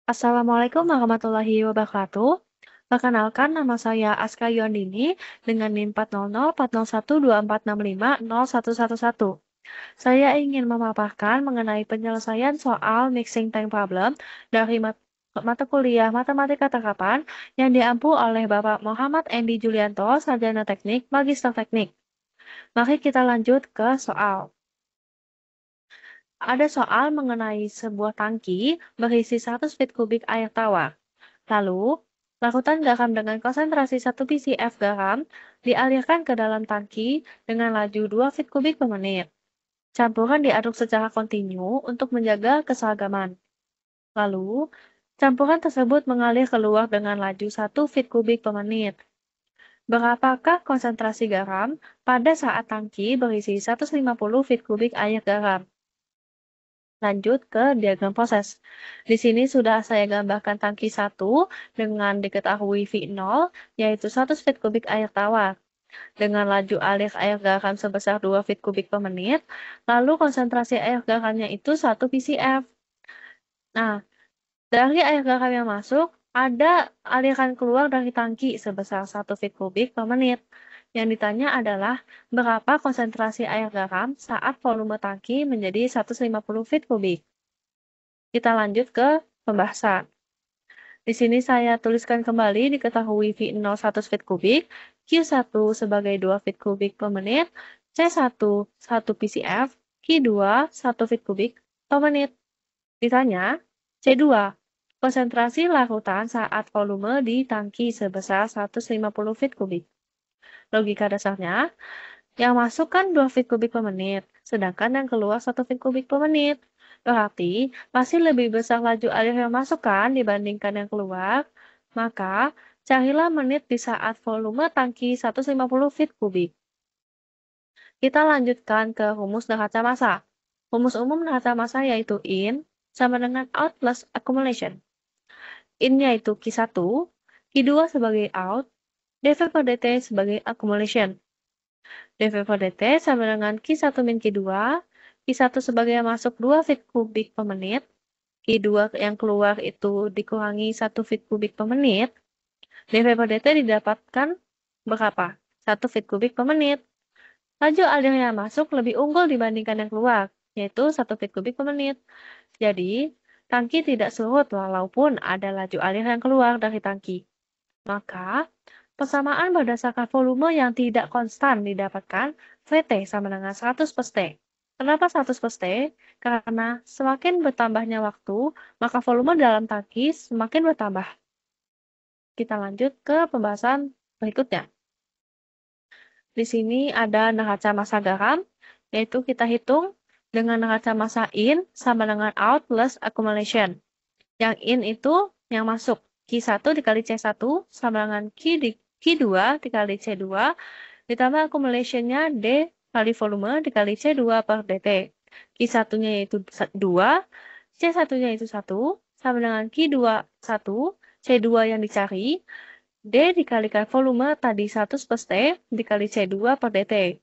Assalamualaikum warahmatullahi wabarakatuh. Perkenalkan, nama saya Aska Yondini dengan NIM 400401246501111. Saya ingin memaparkan mengenai penyelesaian soal mixing tank problem dari mata kuliah Matematika Terapan yang diampu oleh Bapak Muhammad Endi Julianto, Sarjana Teknik, Magister Teknik. Mari kita lanjut ke soal. Ada soal mengenai sebuah tangki berisi 100 feet kubik air tawar. Lalu, larutan garam dengan konsentrasi 1 ppf garam dialirkan ke dalam tangki dengan laju 2 feet kubik per menit. Campuran diaduk secara kontinu untuk menjaga keseragaman. Lalu, campuran tersebut mengalir keluar dengan laju 1 feet kubik per menit. Berapakah konsentrasi garam pada saat tangki berisi 150 feet kubik air garam? Lanjut ke diagram proses. Di sini sudah saya gambarkan tangki 1 dengan diketahui V0, yaitu 100 feet kubik air tawar. Dengan laju alir air garam sebesar 2 feet kubik per menit, lalu konsentrasi air garamnya itu 1 ppf. Nah, dari air garam yang masuk, ada aliran keluar dari tangki sebesar 1 feet kubik per menit. Yang ditanya adalah berapa konsentrasi air garam saat volume tangki menjadi 150 feet kubik. Kita lanjut ke pembahasan. Di sini saya tuliskan kembali diketahui V0 100 feet kubik, Q1 sebagai 2 feet kubik per menit, C1 1 PCF, Q2 1 feet kubik per menit. Ditanya, C2, konsentrasi larutan saat volume di tangki sebesar 150 feet kubik. Logika dasarnya, yang masuk kan 2 feet kubik per menit, sedangkan yang keluar 1 feet kubik per menit. Berarti, masih lebih besar laju air yang masuk kan dibandingkan yang keluar. Maka, carilah menit di saat volume tangki 150 feet kubik. Kita lanjutkan ke rumus neraca massa. Rumus umum neraca massa yaitu In sama dengan Out plus Accumulation. In yaitu Q1, Q2 sebagai Out, dV per dt sebagai Accumulation. dV per dt sama dengan Q1 min Q2, Q1 sebagai yang masuk 2 feet kubik per menit, Q2 yang keluar itu dikurangi 1 feet kubik per menit, dV per dt didapatkan berapa? 1 feet kubik per menit. Laju alir yang masuk lebih unggul dibandingkan yang keluar, yaitu 1 feet kubik per menit. Jadi, tangki tidak surut walaupun ada laju alir yang keluar dari tangki. Maka, persamaan berdasarkan volume yang tidak konstan didapatkan VT sama dengan 100 per T. Kenapa 100 per T? Karena semakin bertambahnya waktu, maka volume dalam tangki semakin bertambah. Kita lanjut ke pembahasan berikutnya. Di sini ada neraca massa garam, yaitu kita hitung dengan neraca massa in sama dengan out plus accumulation. Yang in itu yang masuk, Q1 dikali C1 sama dengan Q2 dikali C2, ditambah accumulation-nya D kali volume dikali C2 per dt. Q1-nya yaitu 2, C1-nya itu 1, sama dengan Q2 1, C2 yang dicari, D dikalikan volume tadi 100 per T dikali C2 per dt.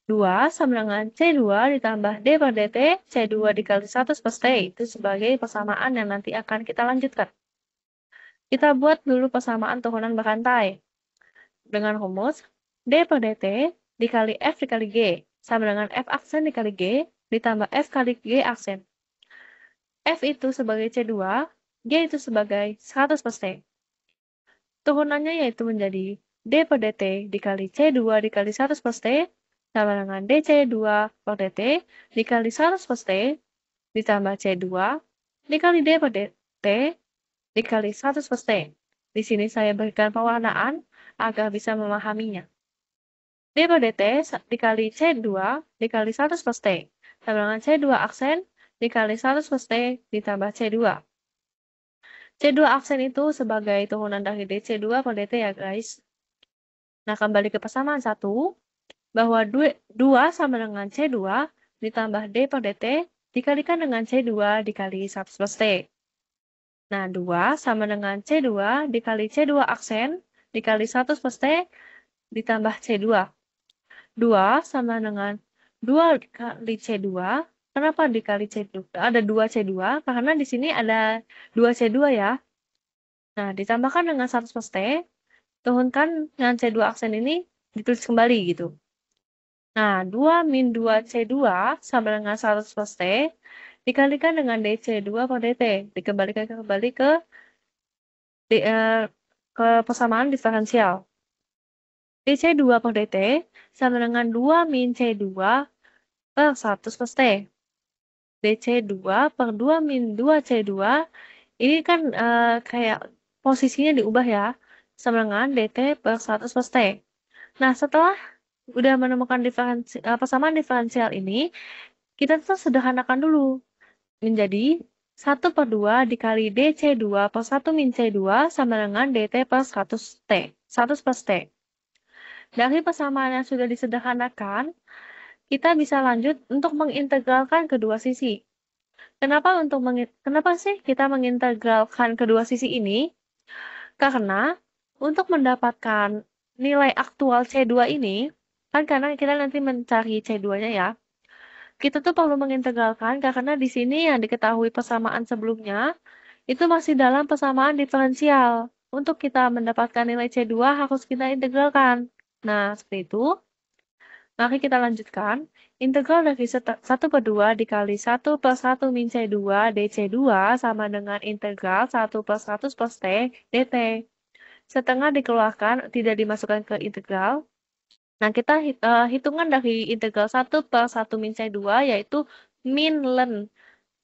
2 sama dengan C2 ditambah D per dt, C2 dikali 100 per T. Itu sebagai persamaan yang nanti akan kita lanjutkan. Kita buat dulu persamaan turunan berantai. Dengan rumus D per dt dikali F dikali G sama dengan F aksen dikali G ditambah F kali G aksen. F itu sebagai C2, G itu sebagai 100 per T. Turunannya yaitu menjadi D per dt dikali C2 dikali 100 per T sama dengan DC2 per dt dikali 100 per T ditambah C2 dikali D per dt dikali 100 per T. Di sini saya berikan pewarnaan agar bisa memahaminya. D per dt dikali C2 dikali 100 per T sama dengan C2 aksen dikali 100 per T ditambah C2. C2 aksen itu sebagai turunan dari DC2 per dt ya guys. Nah, kembali ke persamaan 1, bahwa 2 sama dengan C2 ditambah D per dt dikalikan dengan C2 dikali 100 per T. Nah, 2 sama dengan C2 dikali C2 aksen dikali 100 per T ditambah C2. 2 sama dengan 2 kali C2 Kenapa dikali C2? Ada 2C2, karena di sini ada 2C2 ya. Nah, ditambahkan dengan 100 plus T, turunkan dengan C2 aksen ini, ditulis kembali gitu. Nah, 2 min 2C2 sama dengan 100 plus T, dikalikan dengan DC2 per DT. Dikembalikan kembali ke persamaan diferensial. DC2 per DT sama dengan 2 min C2 per 100 plus T. DC2 per 2 min 2C2, ini kan kayak posisinya diubah ya, sama dengan DT per 100 plus T. Nah, setelah udah menemukan persamaan diferensial ini, kita tuh sederhanakan dulu menjadi 1 per 2 dikali DC2 per 1 min C2 sama dengan DT per 100 T, 100 plus T. Dari persamaan yang sudah disederhanakan, kita bisa lanjut untuk mengintegralkan kedua sisi. Kenapa sih kita mengintegralkan kedua sisi ini? Karena untuk mendapatkan nilai aktual C2 ini, kan karena kita nanti mencari C2-nya ya, kita tuh perlu mengintegralkan karena di sini yang diketahui persamaan sebelumnya, itu masih dalam persamaan diferensial. Untuk kita mendapatkan nilai C2 harus kita integralkan. Nah, seperti itu. Mari kita lanjutkan. Integral dari 1 per 2 dikali 1 per 1 min C2 DC2 sama dengan integral 1 per 100 plus T dt. Setengah dikeluarkan, tidak dimasukkan ke integral. Nah, kita hitungan dari integral 1 per 1 min C2 yaitu min len.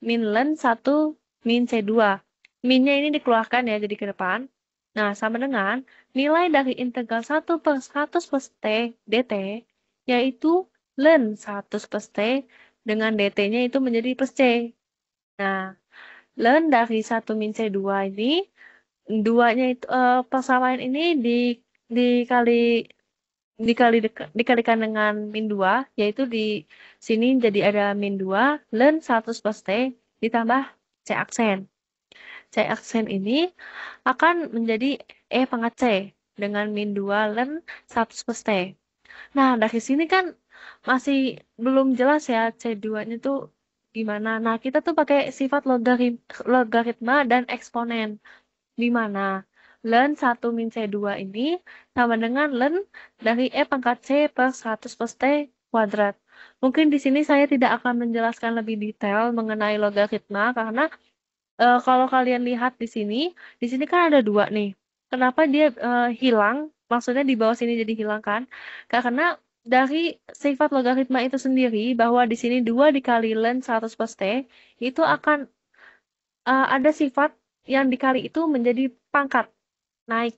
Min len 1 min C2. Minnya ini dikeluarkan ya, jadi ke depan. Nah, sama dengan nilai dari integral 1 per 100 plus T dt, yaitu len 100 plus T dengan dt-nya itu menjadi plus C. Nah, len dari 1 min C2 ini, duanya itu persamaan ini dikalikan dengan min 2, yaitu di sini jadi ada min 2, len 100 plus T ditambah C aksen. C aksen ini akan menjadi E pangkat C dengan min 2 len 100 plus T. Nah, dari sini kan masih belum jelas ya C2-nya tuh gimana. Nah, kita tuh pakai sifat logaritma dan eksponen. Di mana len 1 min C2 ini sama dengan len dari E pangkat C per 100 plus T kuadrat. Mungkin di sini saya tidak akan menjelaskan lebih detail mengenai logaritma karena kalau kalian lihat di sini kan ada 2 nih. Kenapa dia hilang? Maksudnya di bawah sini jadi hilang kan? Karena dari sifat logaritma itu sendiri bahwa di sini 2 dikali len 100 plus T itu akan ada sifat yang dikali itu menjadi pangkat. Naik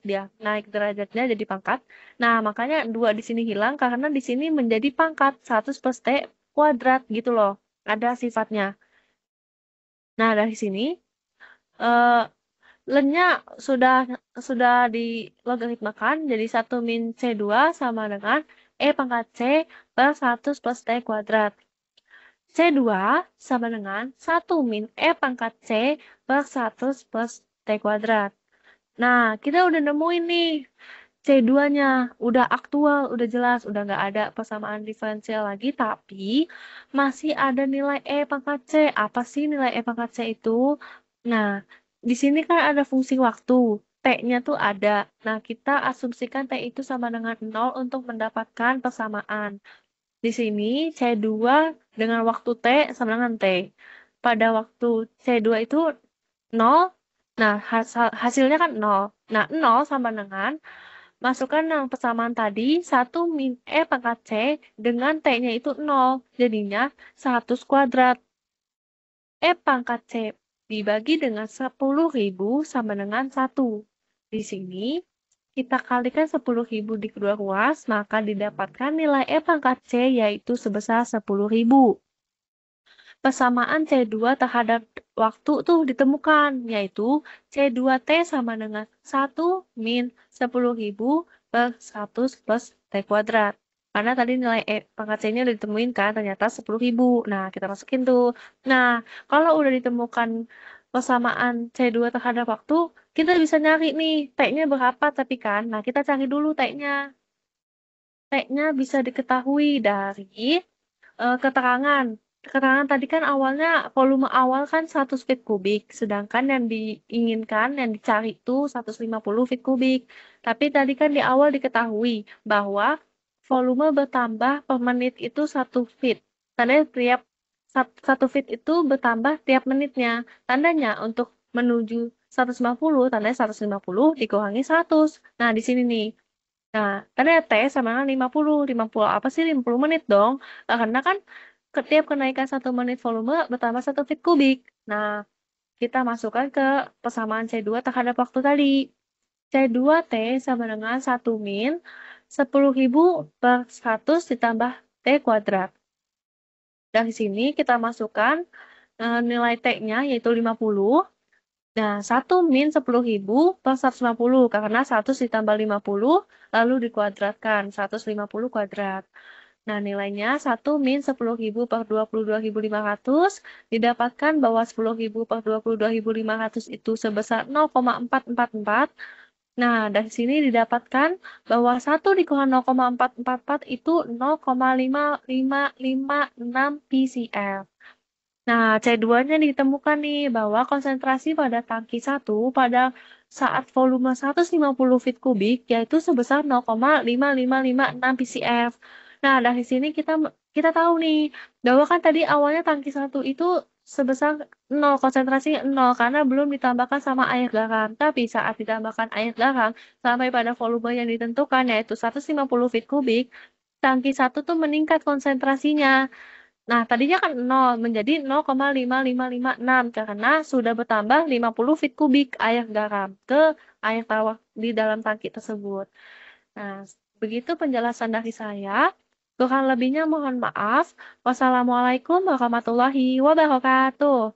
derajatnya jadi pangkat. Nah, makanya 2 di sini hilang karena di sini menjadi pangkat 100 plus T kuadrat gitu loh. Ada sifatnya. Nah, dari sini eh lennya sudah dilogaritmakan jadi 1 min C2 sama dengan E pangkat C per 100 plus T kuadrat. C2 sama dengan 1 min E pangkat C per 100 plus T kuadrat. Nah, kita udah nemuin nih C2-nya. Udah aktual, udah jelas, udah nggak ada persamaan diferensial lagi, tapi masih ada nilai E pangkat C. Apa sih nilai E pangkat C itu? Nah, di sini kan ada fungsi waktu. T-nya tuh ada. Nah, kita asumsikan T itu sama dengan 0 untuk mendapatkan persamaan. Di sini C2 dengan waktu T sama dengan T. Pada waktu C2 itu 0, nah hasilnya kan 0. Nah, 0 sama dengan, masukkan yang persamaan tadi, 1 min E pangkat C dengan T-nya itu 0. Jadinya 100 kuadrat. E pangkat C dibagi dengan 10.000 sama dengan 1. Di sini, kita kalikan 10.000 di kedua ruas, maka didapatkan nilai E pangkat C yaitu sebesar 10.000. Persamaan C2 terhadap waktu tuh ditemukan, yaitu C2T sama dengan 1 min 10.000 per 100 plus T kuadrat. Karena tadi nilai E pangkat C-nya udah ditemuin kan, ternyata 10.000. Nah, kita masukin tuh. Nah, kalau udah ditemukan persamaan C2 terhadap waktu, kita bisa nyari nih, T-nya berapa tapi kan. Nah, kita cari dulu T-nya. T-nya bisa diketahui dari keterangan. keterangan tadi kan awalnya volume awal kan 100 feet kubik, sedangkan yang diinginkan, yang dicari itu 150 feet kubik. Tapi tadi kan di awal diketahui bahwa volume bertambah per menit itu 1 feet. Tandanya tiap 1 feet itu bertambah tiap menitnya. Tandanya untuk menuju 150, tandanya 150 dikurangi 100. Nah, di sini nih. Nah, tandanya T sama dengan 50. 50 apa sih? 50 menit dong. Nah, karena kan setiap kenaikan 1 menit volume bertambah 1 feet kubik. Nah, kita masukkan ke persamaan C2 terhadap waktu tadi. C2T sama dengan 1 min 10.000 per 100 ditambah T kuadrat. Dari sini kita masukkan nilai T-nya yaitu 50. Nah, 1 min 10.000 per 150 karena 100 ditambah 50 lalu dikuadratkan 150 kuadrat. Nah, nilainya 1 min 10.000 per 22.500 didapatkan bahwa 10.000 per 22.500 itu sebesar 0,444. Nah, dari sini didapatkan bahwa 1 dikurangi 0,444 itu 0,5556 PCF. Nah, C2-nya ditemukan nih bahwa konsentrasi pada tangki 1 pada saat volume 150 feet kubik yaitu sebesar 0,5556 PCF. Nah, dari sini kita tahu nih bahwa kan tadi awalnya tangki 1 itu sebesar 0, konsentrasi 0 karena belum ditambahkan sama air garam. Tapi saat ditambahkan air garam sampai pada volume yang ditentukan yaitu 150 feet kubik, tangki 1 tuh meningkat konsentrasinya. Nah, tadinya kan 0 menjadi 0,5556 karena sudah bertambah 50 feet kubik air garam ke air tawar di dalam tangki tersebut. Nah, begitu penjelasan dari saya. Kurang lebihnya mohon maaf. Wassalamualaikum warahmatullahi wabarakatuh.